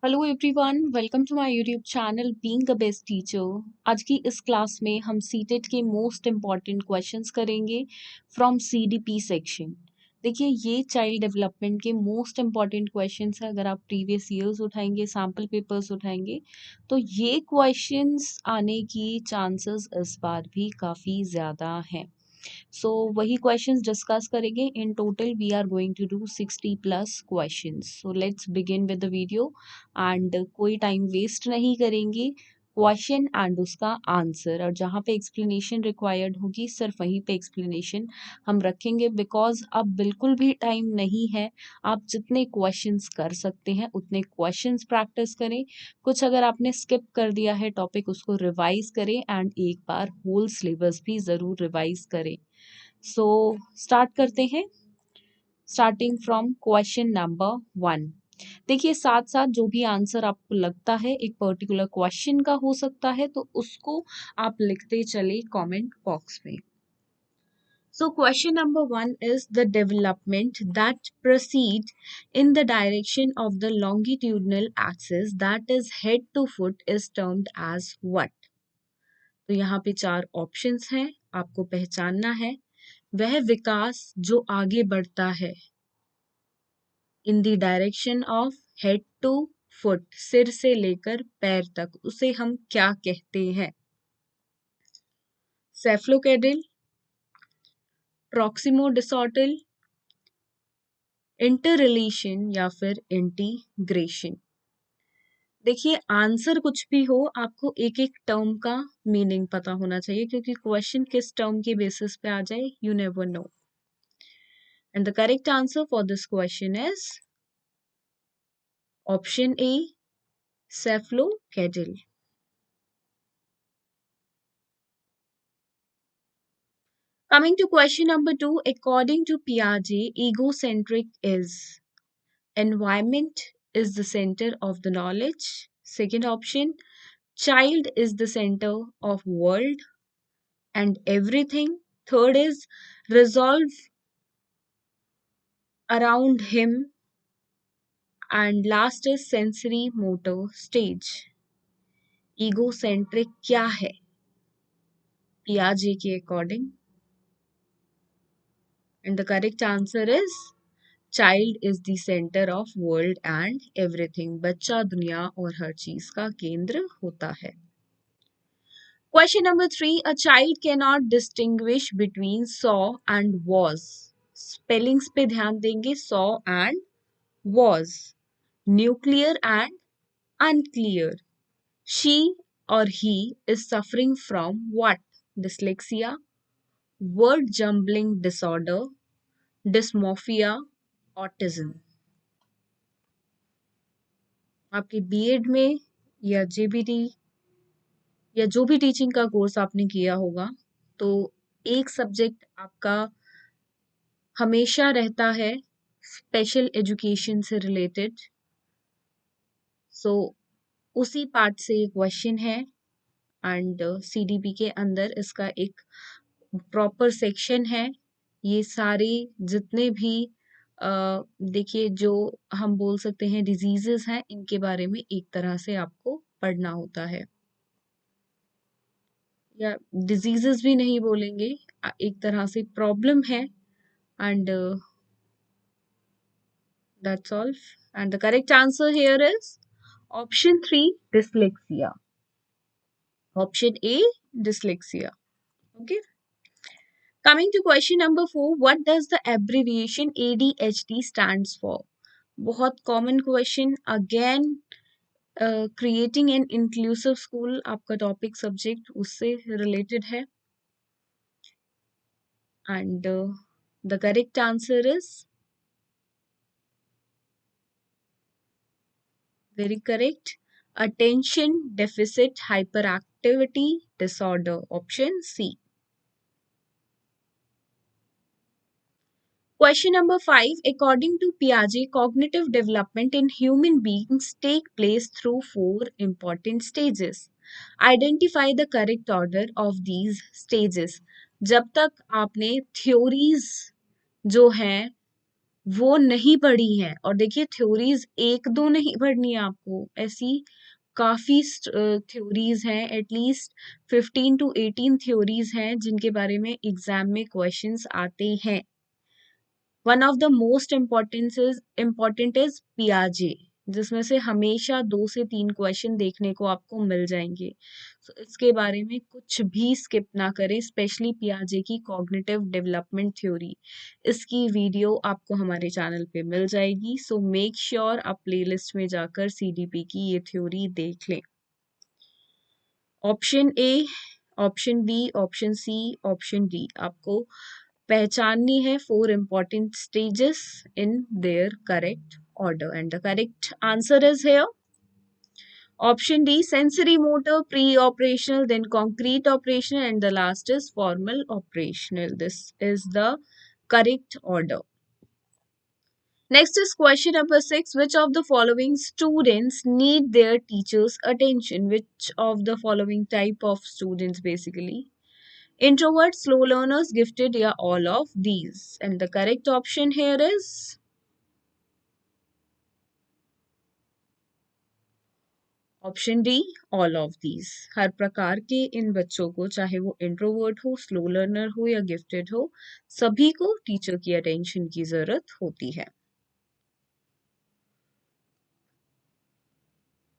Hello everyone, welcome to my YouTube channel being a best teacher. आज की इस class में हम सीटेट के मोस्ट इम्पॉर्टेंट क्वेश्चंस करेंगे फ्रॉम सीडीपी सेक्शन। देखिए, ये चाइल्ड डेवलपमेंट के मोस्ट इम्पॉर्टेंट क्वेश्चंस हैं। अगर आप प्रीवियस ईयर्स उठाएंगे, सैम्पल पेपर्स उठाएंगे, तो ये क्वेश्चंस आने की चांसेस इस बार भी काफ़ी ज़्यादा हैं। सो वही क्वेश्चंस डिस्कस करेंगे। In total we are going to do 60 plus questions. So let's begin with the video and कोई टाइम वेस्ट नहीं करेंगे। क्वेश्चन एंड उसका आंसर, और जहाँ पे एक्सप्लेनेशन रिक्वायर्ड होगी सिर्फ वहीं पे एक्सप्लेनेशन हम रखेंगे, बिकॉज अब बिल्कुल भी टाइम नहीं है। आप जितने क्वेश्चंस कर सकते हैं उतने क्वेश्चंस प्रैक्टिस करें। कुछ अगर आपने स्किप कर दिया है टॉपिक, उसको रिवाइज करें एंड एक बार होल सिलेबस भी ज़रूर रिवाइज करें। सो स्टार्ट करते हैं, स्टार्टिंग फ्रॉम क्वेश्चन नंबर 1। देखिए, साथ साथ जो भी आंसर आपको लगता है एक पर्टिकुलर क्वेश्चन का हो सकता है, तो उसको आप लिखते चले कमेंट बॉक्स में। So question number 1 is the development that proceed in the direction of the longitudinal axis, that is head to foot, is termed as what? तो यहाँ पे चार ऑप्शंस हैं, आपको पहचानना है। वह विकास जो आगे बढ़ता है in the direction of head to foot, सिर से लेकर पैर तक, उसे हम क्या कहते हैं? सेफ्लोकेडिल, प्रॉक्सिमोडिसॉर्टल, इंटररिलेशन या फिर इंटीग्रेशन। देखिए, आंसर कुछ भी हो, आपको एक एक टर्म का मीनिंग पता होना चाहिए, क्योंकि क्वेश्चन किस टर्म के बेसिस पे आ जाए you never know. And the correct answer for this question is option A, cephalocaudal. Coming to question number 2, according to Piaget, egocentric is environment is the center of the knowledge. Second option, child is the center of world and everything. Third is resolve around him, and last is sensory motor stage. Egocentric क्या है Piaget के according? And the correct answer is child is the centre of world and everything. बच्चा दुनिया और हर चीज का केंद्र होता है। Question number 3, a child can not distinguish between saw and was. Spellings पे ध्यान देंगे, saw and was, nuclear and unclear. She और he is suffering from what? Dyslexia, word jumbling disorder, dysmorphia, autism. आपके बीएड में या JBT या जो भी टीचिंग का कोर्स आपने किया होगा, तो एक सब्जेक्ट आपका हमेशा रहता है स्पेशल एजुकेशन से रिलेटेड। सो उसी पार्ट से ये क्वेश्चन है एंड सीडीपी के अंदर इसका एक प्रॉपर सेक्शन है। ये सारे जितने भी देखिए, जो हम बोल सकते हैं डिजीजेस हैं, इनके बारे में एक तरह से आपको पढ़ना होता है, या डिजीजेस भी नहीं बोलेंगे, एक तरह से प्रॉब्लम है। And that's all. And the correct answer here is option 3, dyslexia. Option A, dyslexia. Okay. Coming to question number 4, what does the abbreviation ADHD stands for? बहुत common question. Again, creating an inclusive school आपका topic subject उससे related है। And the correct answer is very correct, attention deficit hyperactivity disorder, option C. Question number 5, according to Piaget, cognitive development in human beings take place through 4 important stages. Identify the correct order of these stages. जब तक आपने theories जो हैं वो नहीं पढ़ी हैं। और देखिए थ्योरीज एक दो नहीं पढ़नी है आपको, ऐसी काफी थ्योरीज हैं, एटलीस्ट 15 to 18 थ्योरीज हैं जिनके बारे में एग्जाम में क्वेश्चंस आते हैं। One of the most important is पियाजे, जिसमें से हमेशा 2 से 3 क्वेश्चन देखने को आपको मिल जाएंगे। So, इसके बारे में कुछ भी स्किप ना करें, स्पेशली पियाजे की कॉग्निटिव डेवलपमेंट थ्योरी। इसकी वीडियो आपको हमारे चैनल पे मिल जाएगी, सो मेक श्योर आप प्लेलिस्ट में जाकर सीडीपी की ये थ्योरी देख लें। Option A, option B, option C, option D, आपको पहचाननी है 4 important stages in their correct order, and the correct answer is here option D, sensory motor, pre-operational, then concrete operational, and the last is formal operational. This is the correct order. Next is question number 6. Which of the following students need their teachers' attention? Which of the following type of students basically? Introverts, slow learners, gifted, या all of these? And the correct option here is option D, all of these. हर प्रकार के इन बच्चों को, चाहे वो introvert हो, slow learner हो या गिफ्टेड हो, सभी को टीचर की अटेंशन की जरूरत होती है।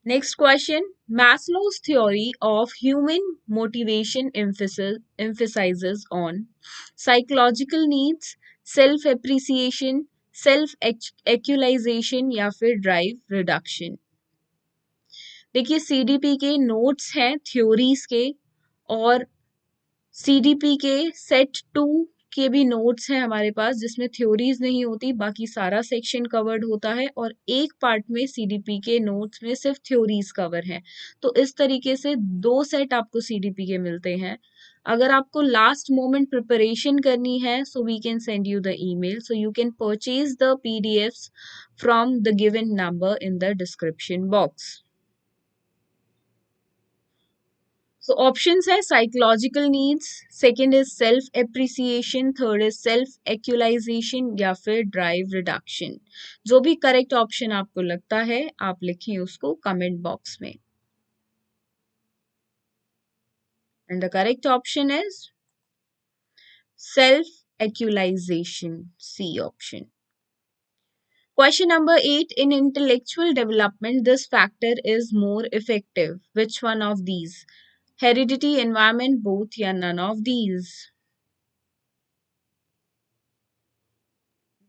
Next question, Maslow's theory of human motivation emphasizes on psychological needs, self appreciation, self actualization या फिर ड्राइव रिडक्शन। देखिए सीडीपी के नोट्स हैं थ्योरीज के, और सीडीपी के सेट 2 के भी नोट्स हैं हमारे पास, जिसमें थ्योरीज नहीं होती, बाकी सारा सेक्शन कवर्ड होता है, और एक पार्ट में सीडीपी के नोट्स में सिर्फ थ्योरीज कवर हैं। तो इस तरीके से 2 सेट आपको सीडीपी के मिलते हैं। अगर आपको लास्ट मोमेंट प्रिपरेशन करनी है, so we can send you the email, so you can purchase the PDFs from the given number in the description box. So options है psychological needs, second is self appreciation, third is self actualization या फिर drive reduction। जो भी correct option आपको लगता है आप लिखें उसको comment box में। And the correct option is self actualization, C option। Question number 8. In intellectual development, this factor is more effective. Which one of these? Heredity, environment, both या none of these?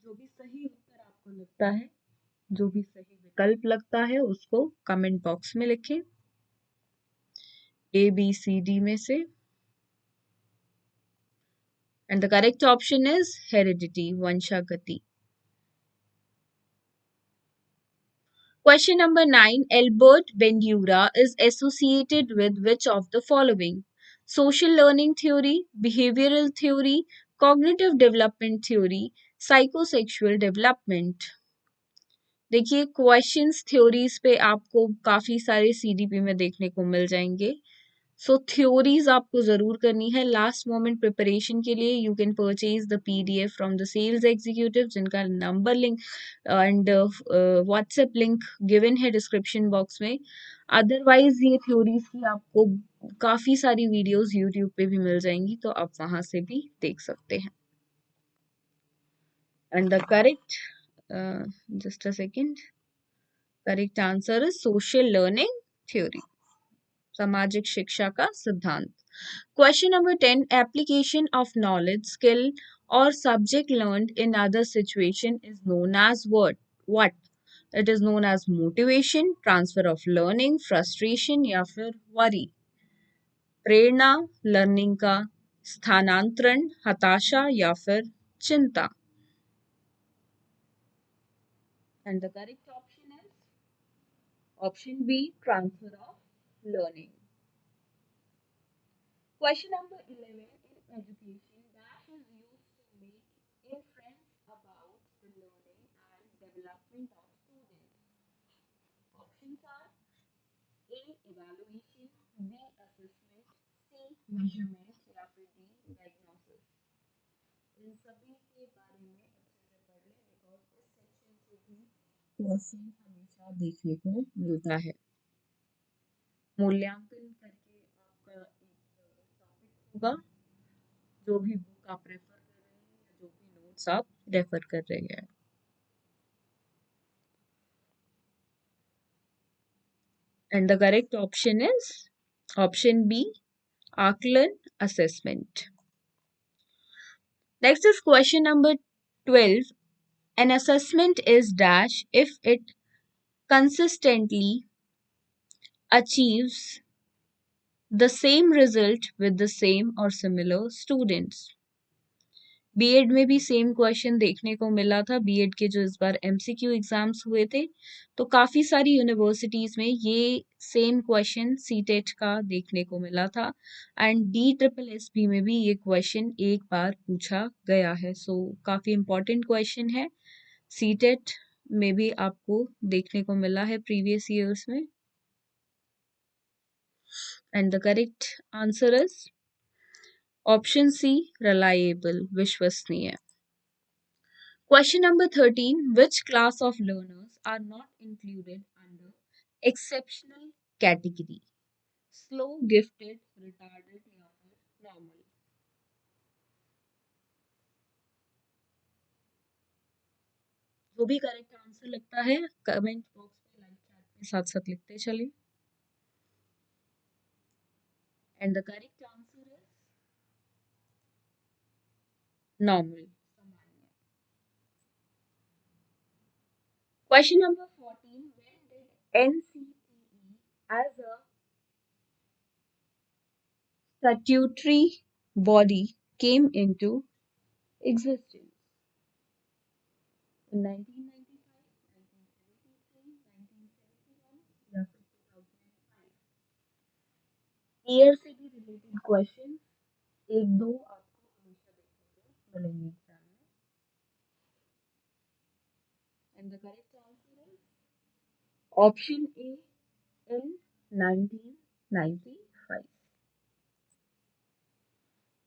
जो भी सही उत्तर आपको लगता है, जो भी सही विकल्प लगता है, उसको कमेंट बॉक्स में लिखें, ए बी सी डी में से। And the correct option is heredity, वंशागति। Question number 9. Albert Bandura is associated with which of the following? Social learning theory, behavioral theory, cognitive development theory, psychosexual development। देखिए questions theories पे आपको काफी सारे CDP में देखने को मिल जाएंगे। सो थ्योरीज आपको जरूर करनी है। लास्ट मोमेंट प्रिपरेशन के लिए you can purchase the PDF from the sales executive, जिनका number link and WhatsApp link given है डिस्क्रिप्शन बॉक्स में। अदरवाइज ये थ्योरीज की आपको काफी सारी वीडियोस यूट्यूब पे भी मिल जाएंगी, तो आप वहां से भी देख सकते हैं। And the correct, just a second, correct answer is social learning theory, सामाजिक शिक्षा का सिद्धांत। Question number 10. Application of knowledge, skill और subject learned in other situation is known as what? It is known as motivation, transfer of learning, frustration या फिर worry. प्रेरणा, learning का स्थानांतरण, हताशा या फिर चिंता। And the correct option is option B, transfer of learning. Question number 11. In education, dash is used to make inference about the learning and development of students. Options are A. Evaluation, B. Assessment, C. Measurement या फिर D. Diagnosis। इन सभी के बारे में अच्छे से पढ़ लें, बिकॉज क्वेश्चन हमेशा देखने को मिलता है। मूल्यांकन करके आपका एक टॉपिक होगा, जो भी बुक आप रेफर कर रहे हैं या जो भी नोट्स आप रेफर कर रहे हैं। And the correct option is option B, Aaklan assessment. Next is question number 12. An assessment is dash if it consistently achieves the same result with the same or similar students. BEd में भी same question देखने को मिला था। BEd के जो इस बार MCQ exams हुए थे, तो काफी सारी यूनिवर्सिटीज में ये सेम क्वेश्चन सीटेट का देखने को मिला था। And D triple S B में भी ये क्वेश्चन एक बार पूछा गया है। सो काफी इंपॉर्टेंट क्वेश्चन है। सीटेट में भी आपको देखने को मिला है प्रीवियस ईयर्स में। And the correct answer is option C, reliable, विश्वसनीय। Question number 13. Which class of learners are not included under exceptional category? Slow, gifted, retarded या फिर normal? जो भी करेक्ट आंसर लगता है कमेंट बॉक्स में लाइव चैट में साथ साथ लिखते चलिए। And the correct answer is normal, सामान्य। Question number 14. When did NCTE as a statutory body came into existence? In 1995, 1973, 1971 या फिर 2005? ईयर से भी रिलेटेड क्वेश्चन एक दो आपको हमेशा देखने को मिलेंगे एग्जाम में। And the correct answer is option A, in 1995।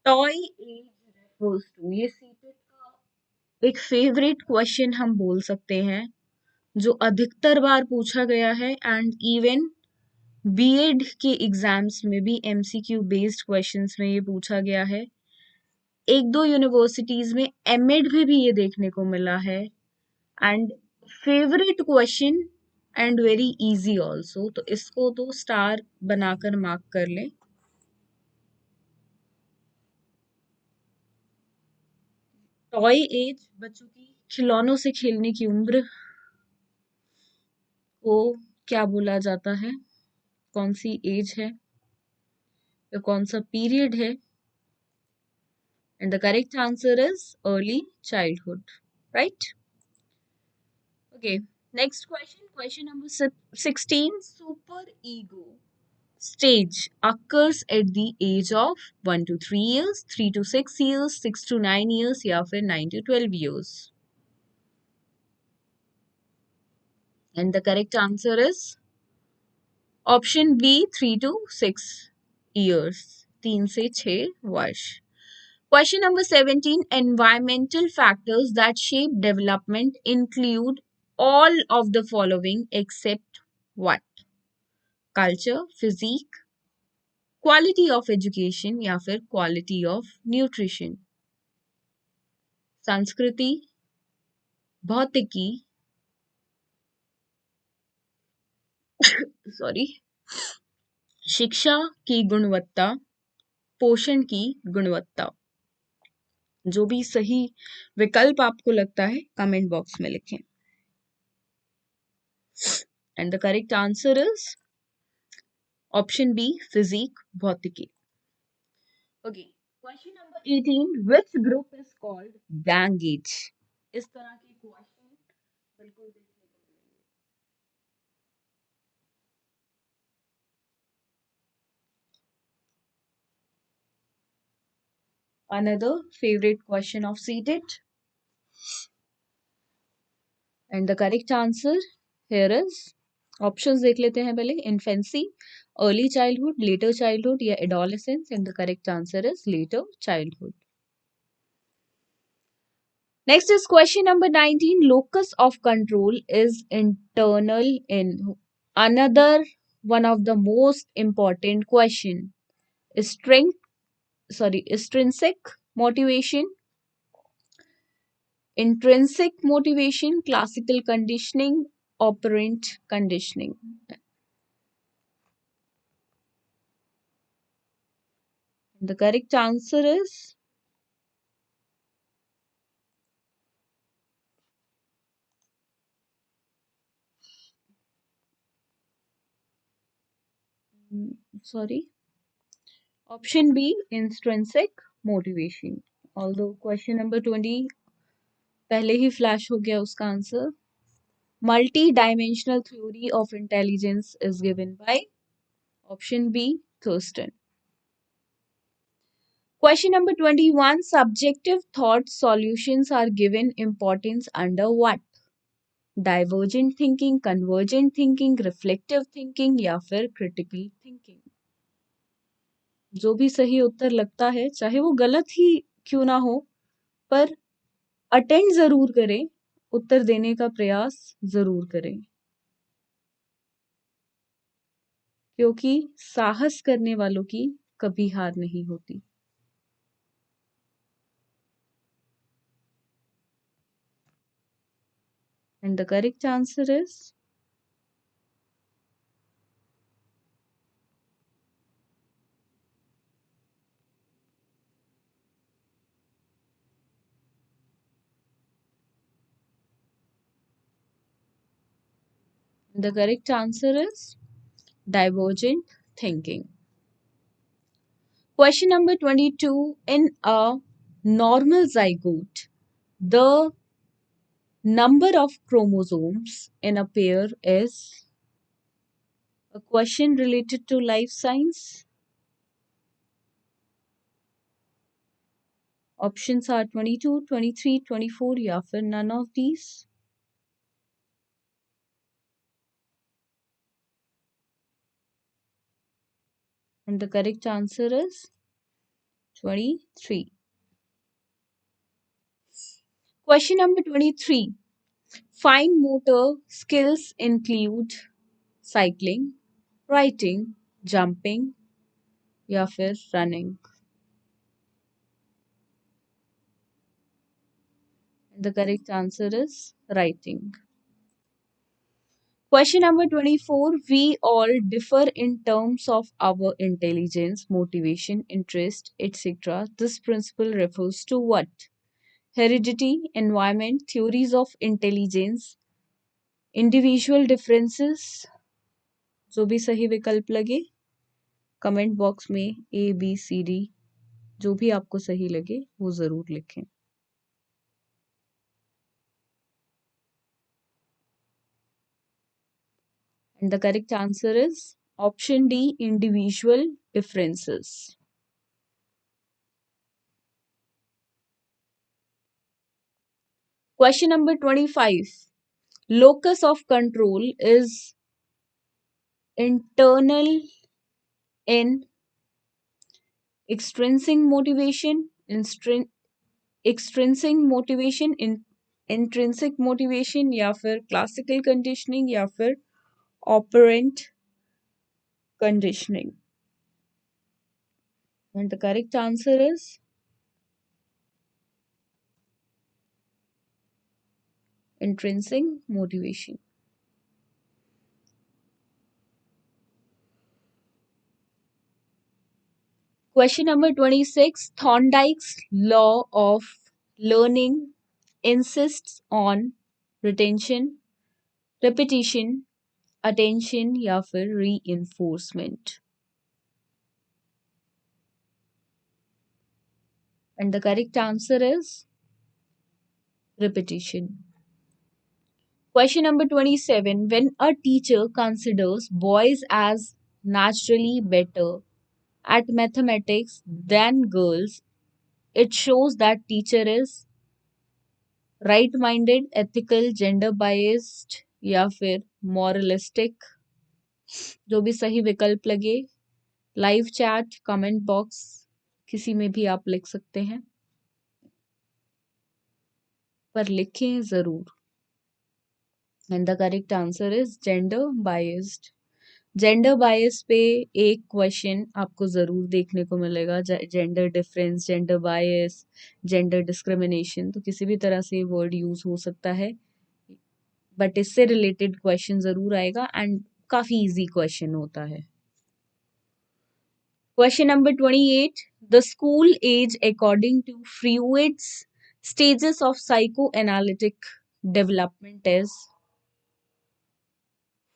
Toy age refers to, ये सीटेट का एक फेवरेट क्वेश्चन हम बोल सकते हैं, जो अधिकतर बार पूछा गया है। एंड इवन बीएड के एग्जाम्स में भी एमसीक्यू बेस्ड क्वेश्चंस में ये पूछा गया है। एक दो यूनिवर्सिटीज में एमएड में भी ये देखने को मिला है। And favourite question and very easy also, तो इसको तो स्टार बनाकर मार्क कर लें। टॉय एज बच्चों की खिलौनों से खेलने की उम्र को क्या बोला जाता है? कौन सी एज है या कौन सा पीरियड है? And the correct answer is early childhood, right? Okay, next question. Question number 16. Super ego stage occurs at the age of 1 to 3 years, 3 to 6 years, 6 to 9 years या फिर 9 to 12 years. And the correct answer is option B, 3 to 6 years. 3 से 6 वर्ष. Question number 17. Environmental factors that shape development include all of the following except what? Culture, physique, quality of education या फिर quality of nutrition. संस्कृति, भौतिकी, sorry, शिक्षा की गुणवत्ता, पोषण की गुणवत्ता। जो भी सही विकल्प आपको लगता है कमेंट बॉक्स में लिखें। And the correct answer is option B, physic, भौतिकी। Okay, question number 18. Which group is called gang age? इस तरह के क्वेश्चन बिल्कुल देखने को मिलेंगे। Another favorite question of CTET. And the correct answer here is options देख लेते हैं पहले। infancy, early childhood, later childhood या adolescence. And the correct answer is later childhood. Next is question number 19. Locus of control is internal in another one of the most important question. Strength, Extrinsic motivation, intrinsic motivation, classical conditioning, operant conditioning. The correct answer is sorry, option B, intrinsic motivation. Although question number 20 पहले ही flash हो गया उसका answer. Multi-dimensional theory of intelligence is given by option B, Thurston. Question number 21. Subjective thought solutions are given importance under what? Divergent thinking, convergent thinking, reflective thinking या फिर critical thinking. जो भी सही उत्तर लगता है, चाहे वो गलत ही क्यों ना हो, पर अटेंड जरूर करें, उत्तर देने का प्रयास जरूर करें, क्योंकि साहस करने वालों की कभी हार नहीं होती. And the correct answer is the correct answer is divergent thinking. Question number 22. In a normal zygote, the number of chromosomes in a pair is a question related to life science. Options are 22, 23, 24 या फिर none of these. And the correct answer is 23. Question number 23. Fine motor skills include cycling, writing, jumping या फिर running. The correct answer is writing. Question number 24. We all differ in terms of our intelligence, motivation, interest, etc. This principle refers to what? Heredity, environment, theories of intelligence, individual differences. जो भी सही विकल्प लगे comment box में ABCD जो भी आपको सही लगे वो जरूर लिखें. And the correct answer is option D, individual differences. Question number 25. Locus of control is internal in extrinsic motivation, extrinsic motivation, intrinsic motivation या फिर classical conditioning या फिर operant conditioning. And the correct answer is intrinsic motivation. Question number 26. Thorndike's law of learning insists on retention, repetition, attention या फिर reinforcement. And the correct answer is repetition. Question number 27. When a teacher considers boys as naturally better at mathematics than girls, it shows that teacher is right minded, ethical, gender biased या फिर moralistic. जो भी सही विकल्प लगे live chat comment box किसी में भी आप लिख सकते हैं. पर लिखें जरूर। And the correct answer is gender biased. Gender bias पे एक क्वेश्चन आपको जरूर देखने को मिलेगा, gender difference, gender bias, gender discrimination, तो किसी भी तरह से वर्ड यूज हो सकता है, बट इससे रिलेटेड क्वेश्चन जरूर आएगा एंड काफी इजी क्वेश्चन होता है। Question number 28. The school age according to Freud's stages of psychoanalytic development is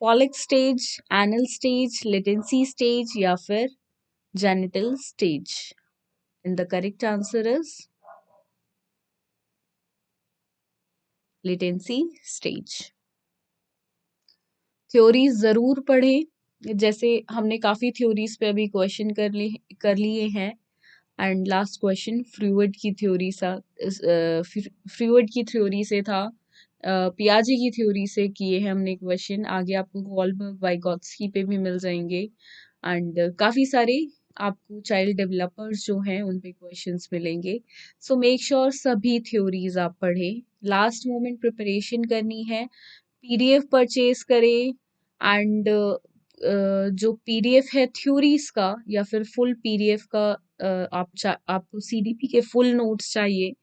folic stage, anal stage, latency stage या फिर genital stage. And the correct answer is latency stage. Theories जरूर पढ़ें, जैसे हमने काफी theories पे अभी क्वेश्चन कर लिए हैं। एंड लास्ट क्वेश्चन फ्रूइड की थ्योरी से था, पियाजे की थ्योरी से किए हैं हमने क्वेश्चन। आगे आपको गोल्डबर्ग, वाइगॉत्स्की पे भी मिल जाएंगे एंड काफी सारे आपको चाइल्ड डेवलपर्स जो हैं उन पे क्वेश्चंस मिलेंगे। सो मेक श्योर सभी थ्योरीज आप पढ़ें। लास्ट मोमेंट प्रिपरेशन करनी है, पीडीएफ परचेज करें एंड जो पीडीएफ है थ्योरीज का या फिर फुल पीडीएफ का, आपको सीडीपी के फुल नोट्स चाहिए,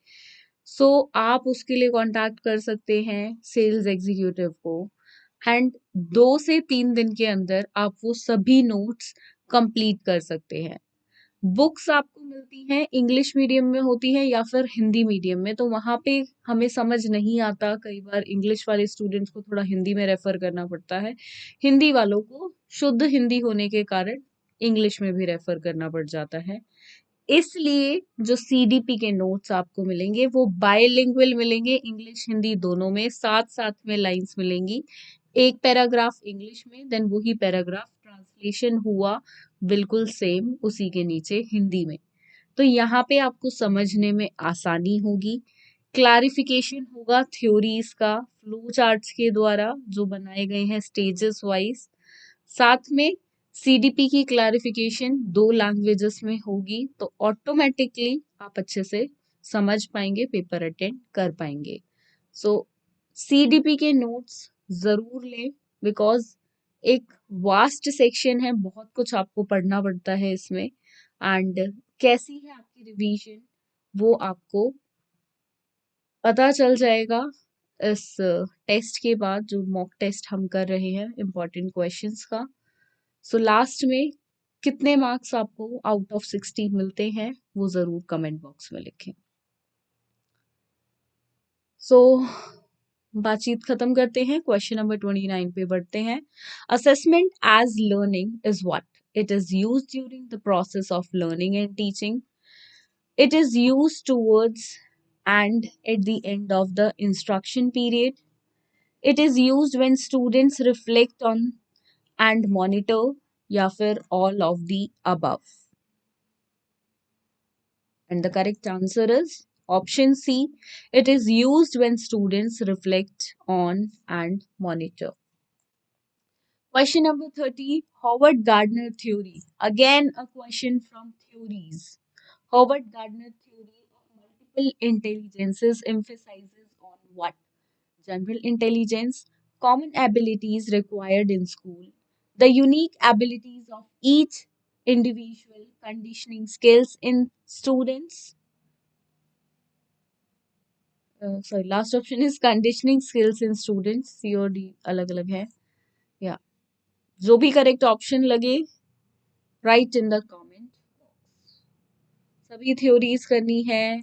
सो आप उसके लिए कांटेक्ट कर सकते हैं सेल्स एग्जीक्यूटिव को एंड 2 से 3 दिन के अंदर आप वो सभी नोट्स कंप्लीट कर सकते हैं। बुक्स आपको मिलती हैं, इंग्लिश मीडियम में होती हैं या फिर हिंदी मीडियम में, तो वहाँ पे हमें समझ नहीं आता, कई बार इंग्लिश वाले स्टूडेंट्स को थोड़ा हिंदी में रेफर करना पड़ता है, हिंदी वालों को शुद्ध हिंदी होने के कारण इंग्लिश में भी रेफर करना पड़ जाता है। इसलिए जो सीडीपी के नोट्स आपको मिलेंगे वो बायलिंगुअल मिलेंगे, इंग्लिश हिंदी दोनों में, साथ साथ में लाइंस मिलेंगी, एक पैराग्राफ इंग्लिश में, देन वही पैराग्राफ ट्रांसलेशन हुआ बिल्कुल सेम उसी के नीचे हिंदी में। तो यहाँ पे आपको समझने में आसानी होगी, क्लैरिफिकेशन होगा थ्योरीज का फ्लो चार्ट्स के द्वारा जो बनाए गए हैं स्टेजेस वाइज, साथ में सीडीपी की क्लैरिफिकेशन 2 लैंग्वेजेस में होगी, तो ऑटोमेटिकली आप अच्छे से समझ पाएंगे, पेपर अटेंड कर पाएंगे। सो सीडीपी के नोट्स जरूर लें, बिकॉज एक वास्ट सेक्शन है, बहुत कुछ आपको पढ़ना पड़ता है इसमें एंड कैसी है आपकी रिवीजन वो आपको पता चल जाएगा इस टेस्ट के बाद, जो मॉक टेस्ट हम कर रहे हैं इम्पोर्टेंट क्वेश्चंस का। सो लास्ट में कितने मार्क्स आपको आउट ऑफ 60 मिलते हैं वो जरूर कमेंट बॉक्स में लिखें। सो बातचीत खत्म करते हैं, क्वेश्चन नंबर 29 पे बढ़ते हैं। Assessment as learning is what? It is used during the process of learning and teaching, it is used towards and at the end of the instruction period, it is used when students reflect on and monitor, या फिर all of the above। And the correct answer is option C. It is used when students reflect on and monitor. Question number 30. Howard Gardner theory. Again, a question from theories. Howard Gardner theory of multiple intelligences emphasizes on what? General intelligence, common abilities required in school, the unique abilities of each individual, conditioning skills in students, sorry last option is conditioning skills in students, C और D अलग अलग है। या जो भी correct option लगे write in the comment. सभी theories करनी है,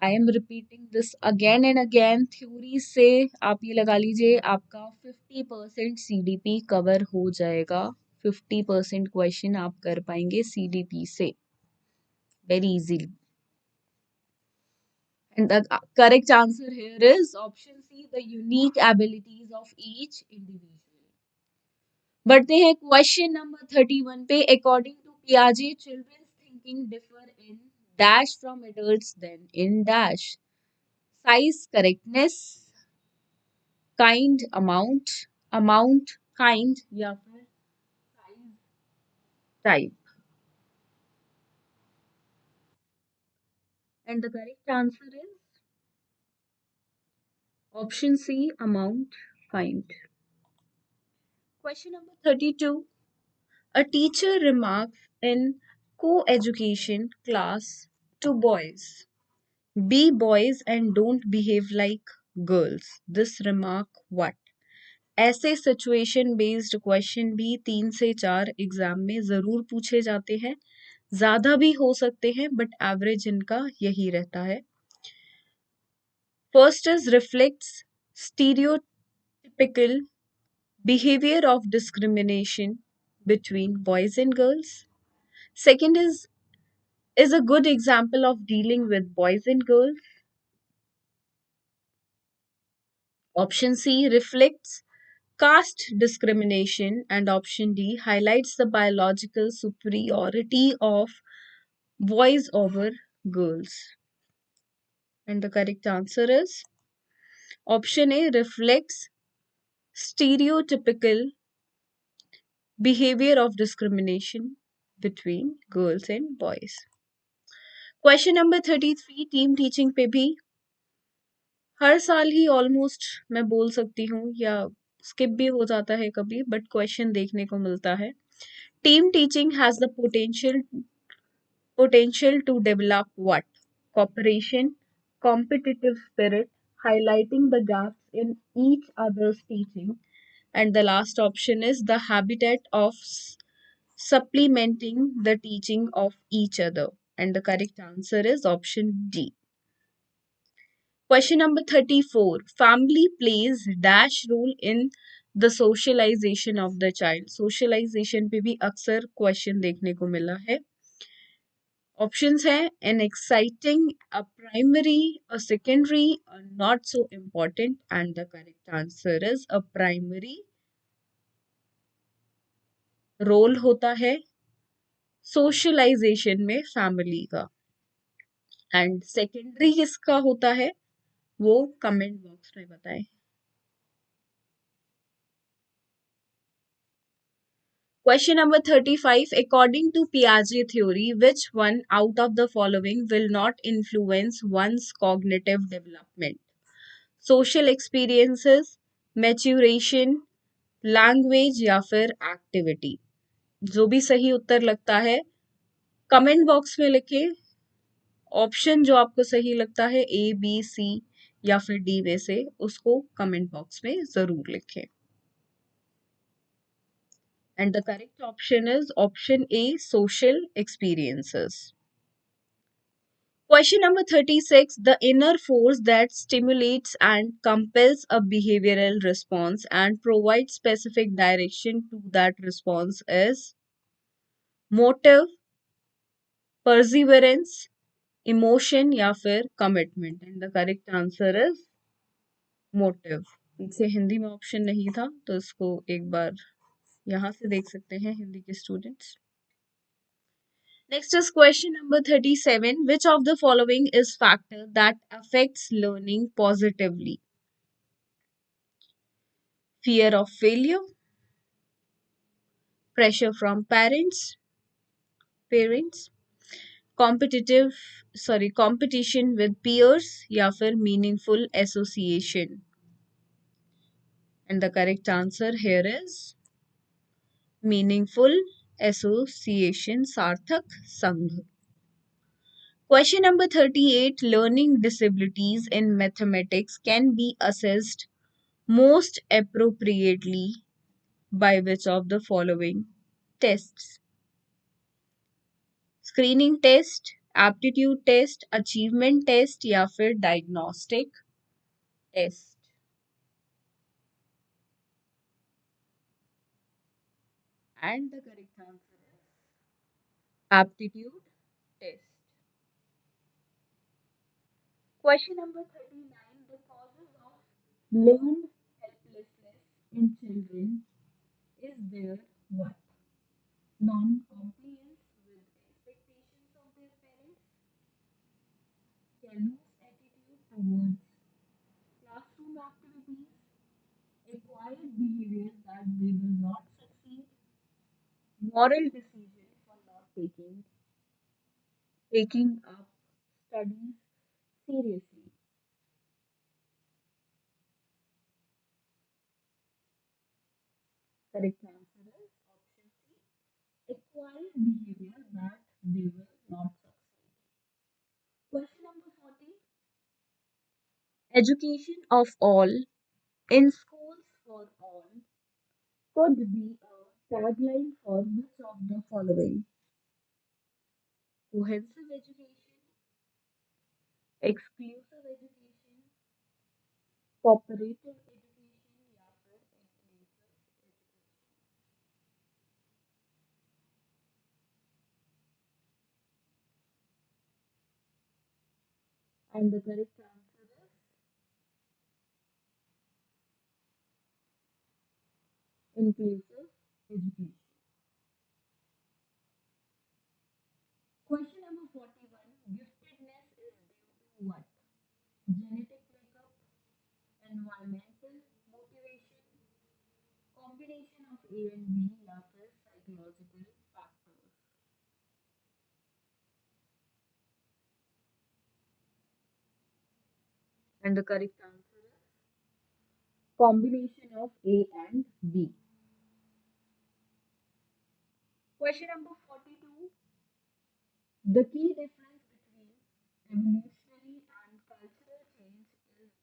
I am repeating this again and again. Theories से आप ये लगा लीजिए आपका 50% सीडीपी कवर हो जाएगा, 50% क्वेश्चन आप कर पाएंगे सीडीपी से very easily. And the correct answer here is option C, the unique abilities of each individual। बढ़ते हैं क्वेश्चन नंबर 31 पे। अकॉर्डिंग टू पियाजे children's thinking differ in dash from adults than in dash, size, correctness, kind, amount, amount, kind या फिर size, type. And the correct answer is Option C, amount, kind. Question number 32. A teacher remarks in co-education class to boys, be boys and don't behave like girls. This remark what? ऐसे situation based question भी 3 से 4 exam में जरूर पूछे जाते हैं, ज्यादा भी हो सकते हैं बट एवरेज इनका यही रहता है. First is reflects stereotypical behavior of discrimination between boys and girls. Second is a good example of dealing with boys and girls. Option C reflects caste discrimination, and option D highlights the biological superiority of boys over girls. And the correct answer is option A reflects stereotypical behavior of discrimination between girls and boys. Question number 33 team teaching पे भी हर साल ही almost मैं बोल सकती हूँ या skip भी हो जाता है कभी बट क्वेश्चन देखने को मिलता है. Team teaching has the potential to develop what? Cooperation, competitive spirit, highlighting the gaps in each other's teaching, and the last option is the habitat of supplementing the teaching of each other. And the correct answer is option D. Question number 34. Family plays dash role in the socialization of the child. Socialization पे भी अक्सर question देखने को मिला है. Options है an exciting, a primary, a secondary, a not so important, and the correct answer is a primary. Role होता है सोशलाइजेशन में फैमिली का, एंड सेकेंडरी किसका होता है वो कमेंट बॉक्स में बताएं. Question number 35. According to Piaget theory, which one out of the following will not influence one's cognitive development? Social experiences, maturation, language या फिर activity? जो भी सही उत्तर लगता है कमेंट बॉक्स में लिखें. ऑप्शन जो आपको सही लगता है ए बी सी या फिर डी में से उसको कमेंट बॉक्स में जरूर लिखें. And the correct option is option A, social experiences. Question number 36. The inner force that stimulates and compels a behavioral response and provides specific direction to that response is motive, perseverance, emotion या फिर commitment. And the correct answer is motive. पीछे हिंदी में option नहीं था तो इसको एक बार यहाँ से देख सकते हैं हिंदी के students. Next is question number 37. Which of the following is factor that affects learning positively? Fear of failure, pressure from parents, competition with peers या फिर meaningful association. And the correct answer here is meaningful association, सार्थक संघ. Question number 38. Learning disabilities in mathematics can be assessed most appropriately by which of the following tests? Screening test, aptitude test, achievement test या फिर diagnostic test. And the correct answer is aptitude test. Question number 39. The causes of learned helplessness in children is their what? Non-compliance with expectations of their parents, callous attitude towards classroom activities, acquired behavior that they will not succeed, moral decision for not taking up studies seriously. correct answer is option C, acquired behavior that they will not succeed. Question number 40, education of all in schools for all could be a tagline for which of the following? Cohesive education, exclusive education, cooperative education या फिर inclusive education. And the correct answer is inclusive education. Question number 41. Giftedness is due to what? Genetic makeup, environmental motivation, combination of A and B, या फिर psychological factors. And the correct answer is combination of A and B. Question number 42. The key difference between evolutionary and cultural change is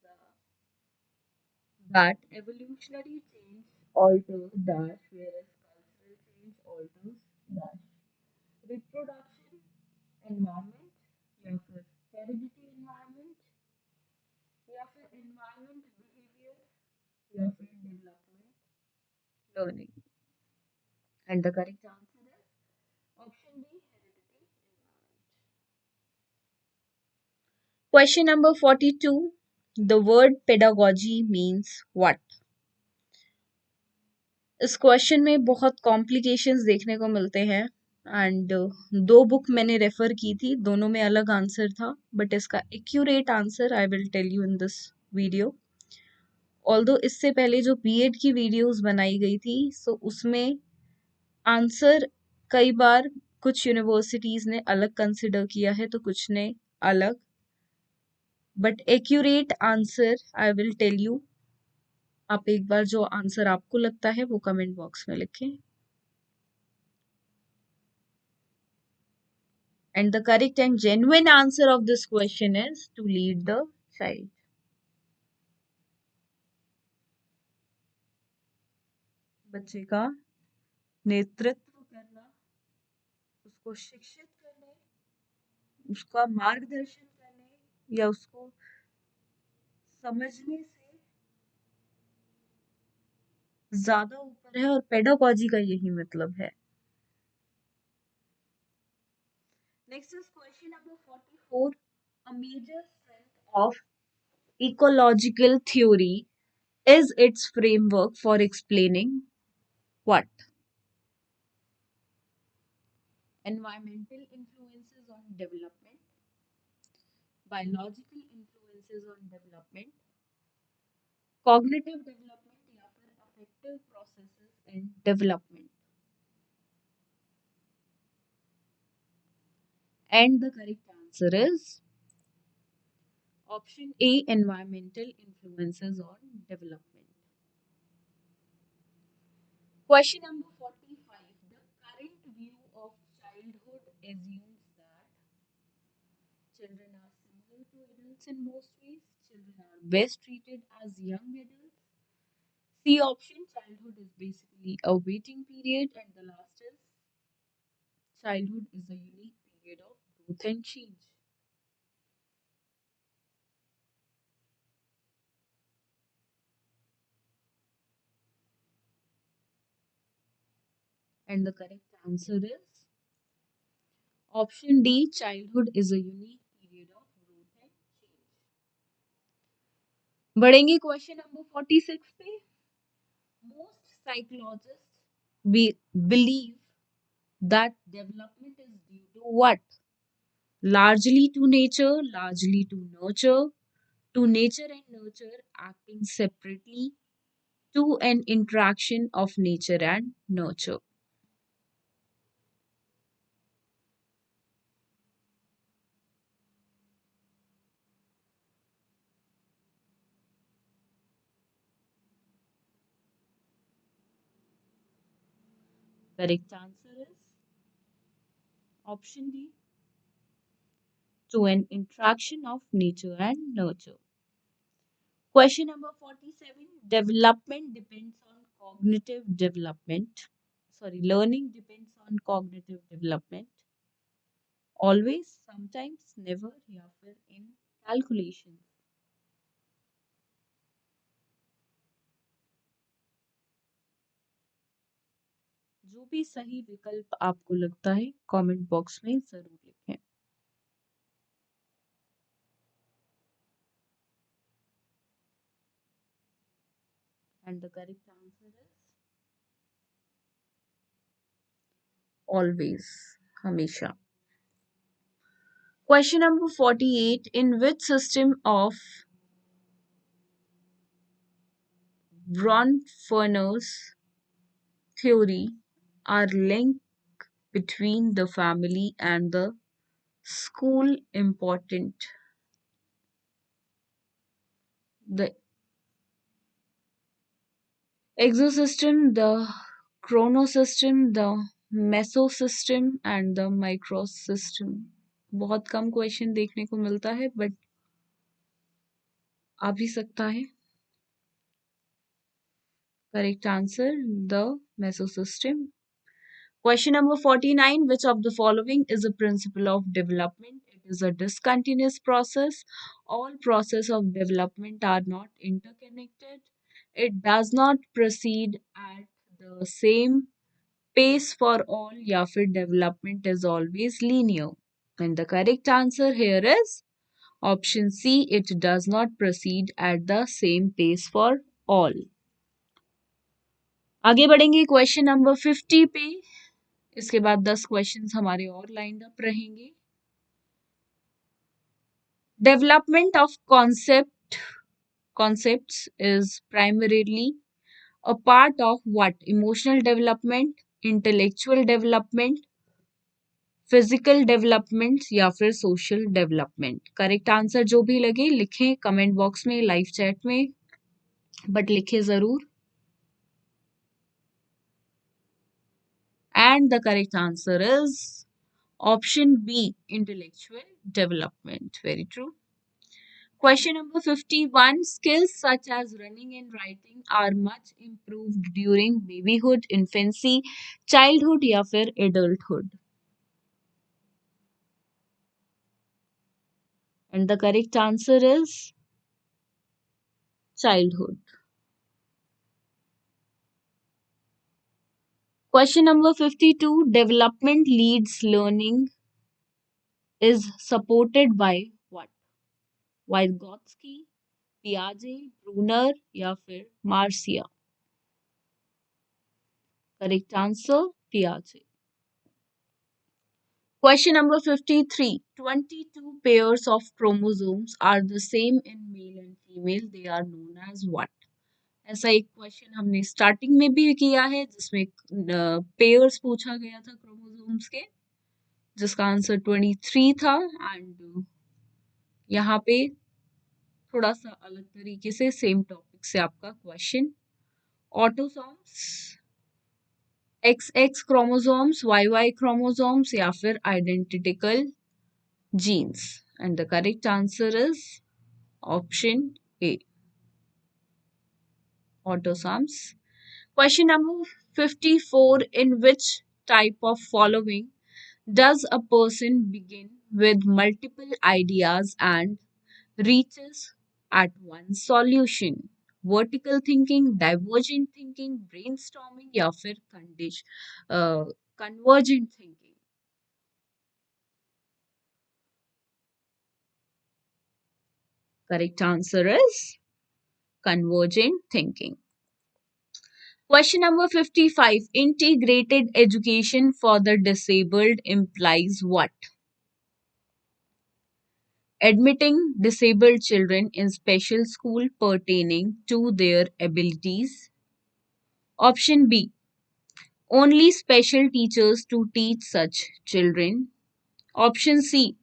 that evolutionary change alters dash, whereas cultural change alters dash. Reproduction, environment, या फिर heredity environment, या फिर environment behavior, या फिर development learning. And the correct answer is option B, heredity environment. Question number 42. The word pedagogy means what? इस question में बहुत complications देखने को मिलते हैं एंड दो बुक मैंने रेफर की थी, दोनों में अलग आंसर था, बट इसका accurate answer I will tell you in this video. Although इससे पहले जो बीएड की वीडियोस बनाई गई थी, सो उसमें आंसर कई बार कुछ यूनिवर्सिटीज ने अलग कंसिडर किया है तो कुछ ने अलग, but accurate answer I will tell you. आप एक बार जो आंसर आपको लगता है वो कमेंट बॉक्स में लिखें. And the correct and genuine answer of this question is to lead the child. बच्चे का नेतृत्व करना, उसको शिक्षित करने, उसका मार्गदर्शन करने या उसको समझने से ज्यादा ऊपर है, और पेडागॉजी का यही मतलब है. Next is question number 44. A major strength of ecological theory is its framework for explaining what? Environmental influences on development, biological influences on development, cognitive development या फिर affective processes in development. And the correct answer is option A, environmental influences on development. Question number 45. The current view of childhood assumes that children are similar to adults in most ways. Children are best treated as young adults. C option, childhood is basically a waiting period, and the last is childhood is a unique period of growth and change. And the correct answer is option D, childhood is a unique period of growth and change. बढ़ेंगे question number 46 पे. Most psychologists believe that development is due to what? Largely to nature, largely to nature and nurture acting separately, to an interaction of nature and nurture. Correct answer is option D, to an interaction of nature and nurture. Question number 47. Development depends on cognitive development. Sorry, learning depends on cognitive development. Always, sometimes, never, या फिर in calculations. जो भी सही विकल्प आपको लगता है comment box में जरूर लिखें. And the correct answer is always, हमेशा. Question number 48. In which system of Bronfenner's theory are link between the family and the school important? The exosystem, the chronosystem, the mesosystem and the microsystem. बहुत कम question देखने को मिलता है but आ भी सकता है. Correct answer the mesosystem. Question number 49. Which of the following is a principle of development? It is a discontinuous process. All process of development are not interconnected. It does not proceed at the same pace for all, या फिर development is always linear. And the correct answer here is option C. It does not proceed at the same pace for all. आगे बढ़ेंगे question number 50 पे. इसके बाद 10 questions हमारे और lined up रहेंगे. Development of concepts is primarily a part of what? Emotional development, intellectual development, physical development या फिर सोशल डेवलपमेंट. करेक्ट आंसर जो भी लगे लिखें कमेंट बॉक्स में, लाइव चैट में, बट लिखे जरूर. And the correct answer is option B, intellectual development. Very true. Question number 51. Skills such as running and writing are much improved during babyhood, infancy, childhood या फिर adulthood. And the correct answer is childhood. Question number 52. Development leads learning is supported by what? Vygotsky, Piaget, Brunner या फिर Marcia. Correct answer Piaget. Question number 53. 22 pairs of chromosomes are the same in male and female. They are known as what? ऐसा एक question हमने starting में भी किया है जिसमें पेयर्स पूछा गया था क्रोमोसोम्स के, जिसका आंसर 23 था. एंड यहाँ पे थोड़ा सा अलग तरीके से सेम टॉपिक से आपका question. Autosomes, XX chromosomes, YY chromosomes या फिर identical genes. And the correct answer is option A, autosomes. Question number 54. In which type of following does a person begin with multiple ideas and reaches at one solution? Vertical thinking, divergent thinking, brainstorming या फिर convergent thinking. Correct answer is convergent thinking. Question number 55. Integrated education for the disabled implies what? Admitting disabled children in special school pertaining to their abilities. Option B. Only special teachers to teach such children. Option C.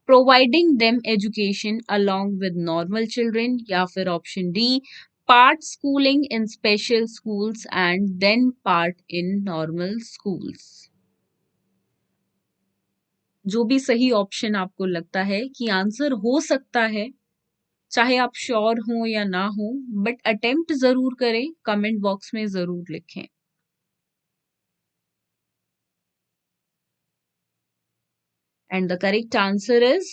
Providing them education along with normal children. या फिर option D. part schooling in special schools and then part in normal schools. जो भी सही option आपको लगता है कि answer हो सकता है, चाहे आप श्योर हो या ना हो, बट अटेम्प्ट जरूर करें, कमेंट बॉक्स में जरूर लिखें. And the correct answer is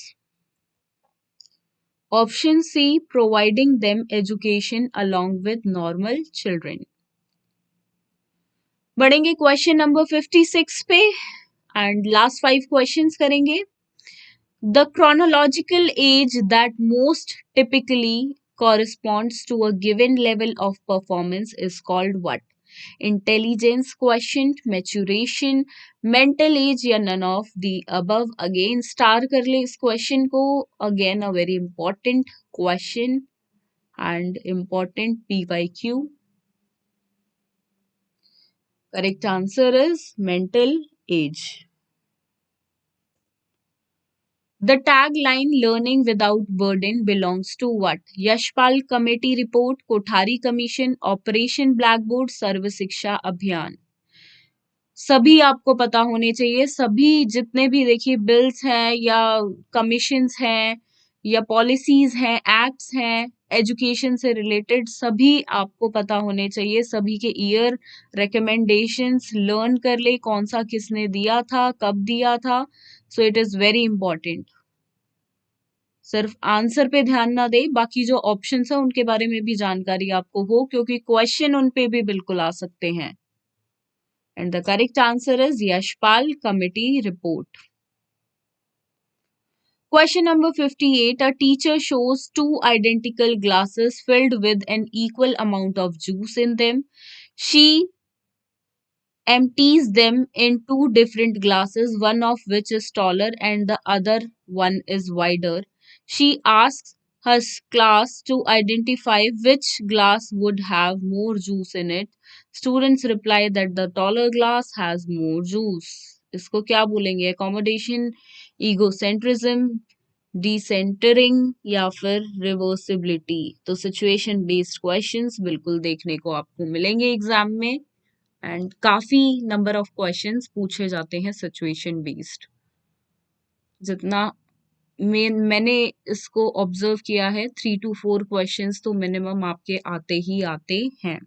option C, providing them education along with normal children. बढ़ेंगे क्वेश्चन नंबर 56 पे एंड लास्ट 5 क्वेश्चंस करेंगे. The chronological age that most typically corresponds to a given level of performance is called what? Intelligence quotient, maturation, mental age या none of the above. Again star कर ले इस question को. Again a very important question and important PYQ. Correct answer is mental age. The tagline "Learning Without Burden" belongs to what? Yashpal committee report, Kothari commission, operation blackboard, Sarva Shiksha Abhiyan. सभी आपको पता होने चाहिए. सभी जितने भी देखिए बिल्स हैं या कमीशंस हैं या पॉलिसीज हैं, एक्ट्स हैं, एजुकेशन से रिलेटेड, सभी आपको पता होने चाहिए. सभी के ईयर, रिकमेंडेशंस लर्न कर ले, कौन सा किसने दिया था, कब दिया था. So it is very important. सिर्फ आंसर पे ध्यान ना दे, बाकी जो ऑप्शंस है उनके बारे में भी जानकारी आपको हो, क्योंकि क्वेश्चन उन पे भी बिल्कुल आ सकते हैं. And the correct answer is Yashpal Committee Report. Question number 58. A teacher shows two identical glasses filled with an equal amount of juice in them. She empties them in two different glasses, one of which is taller and the other one is wider. She asks her class to identify which glass would have more juice in it. Students reply that the taller glass has more juice. इसको क्या बोलेंगे? Accommodation, egocentrism, डिसेंटरिंग या फिर reversibility. तो situation based questions बिल्कुल देखने को आपको मिलेंगे एग्जाम में. एंड काफी नंबर ऑफ क्वेश्चंस पूछे जाते हैं सिचुएशन बेस्ड. जितना मैंने इसको ऑब्जर्व किया है, 3 to 4 क्वेश्चंस तो मिनिमम आपके आते ही आते हैं.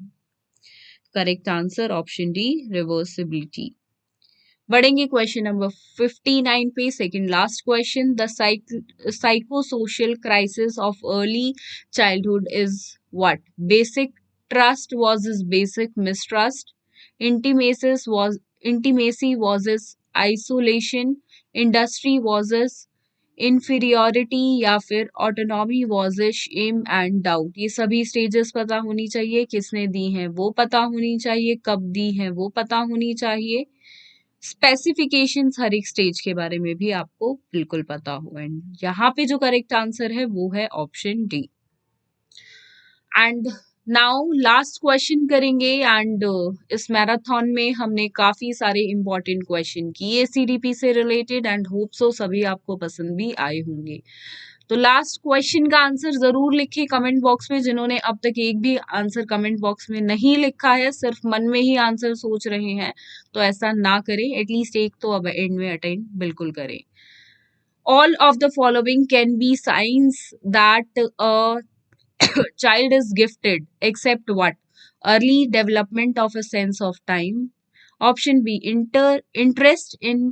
Correct answer option D, reversibility. बढ़ेंगे क्वेश्चन नंबर 59 पे. Second last question. The psychosocial crisis of early childhood is what? Basic trust versus basic mistrust, intimacy versus isolation, industry versus inferiority या फिर autonomy versus shame and doubt. ये सभी stages पता होनी चाहिए. किसने दी हैं वो पता होनी चाहिए. कब दी हैं वो पता होनी चाहिए. स्पेसिफिकेशंस हर एक स्टेज के बारे में भी आपको बिल्कुल पता हो. एंड यहाँ पे जो करेक्ट आंसर है वो है option D. And now last question करेंगे. एंड इस मैराथन में हमने काफी सारे इंपॉर्टेंट क्वेश्चन किए सीडीपी से रिलेटेड एंड होप सो सभी आपको पसंद भी आए होंगे. तो लास्ट क्वेश्चन का आंसर जरूर लिखिए कमेंट बॉक्स में. जिन्होंने अब तक एक भी आंसर कमेंट बॉक्स में नहीं लिखा है, सिर्फ मन में ही आंसर सोच रहे हैं, तो ऐसा ना करें. एटलीस्ट एक तो अब एंड में अटेंड बिल्कुल करें. All of the following can be science that a child is gifted except what? Early development of a sense of time. Option B, interest in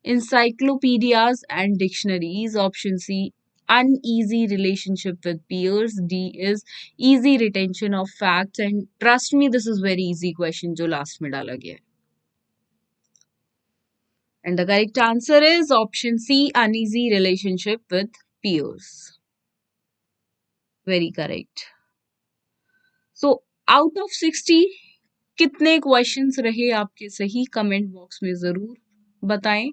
encyclopedias and dictionaries. Option C, uneasy relationship with peers. D is easy retention of facts. And trust me, this is very easy question जो last में डाला गया है. And the correct answer is option C, uneasy relationship with peers. Very correct. So out of 60 कितने questions रहे आपके सही? Comment box में जरूर बताएं.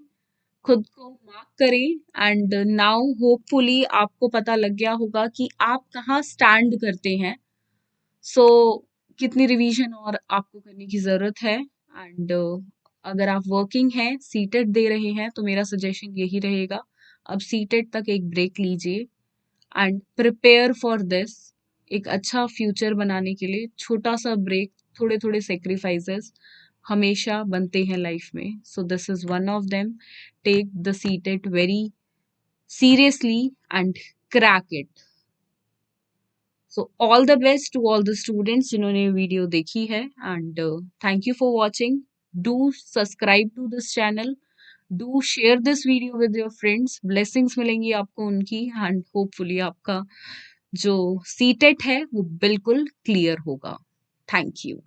खुद को मार्क करें. एंड नाउ होपफुली आपको पता लग गया होगा कि आप कहाँ स्टैंड करते हैं. सो कितनी रिवीजन और आपको करने की जरूरत है. एंड अगर आप वर्किंग हैं, सीटेट दे रहे हैं, तो मेरा सजेशन यही रहेगा, अब सीटेट तक एक ब्रेक लीजिए एंड प्रिपेयर फॉर दिस. एक अच्छा फ्यूचर बनाने के लिए छोटा सा ब्रेक, थोड़े थोड़े सेक्रीफाइसेस हमेशा बनते हैं लाइफ में. So this is one of them. Take the CTET very seriously and crack it. So all the best to all the students जिन्होंने वीडियो देखी है, and thank you for watching. Do subscribe to this channel. Do share this video with your friends. Blessings मिलेंगी आपको उनकी, and hopefully आपका जो CTET है वो बिल्कुल क्लियर होगा. Thank you.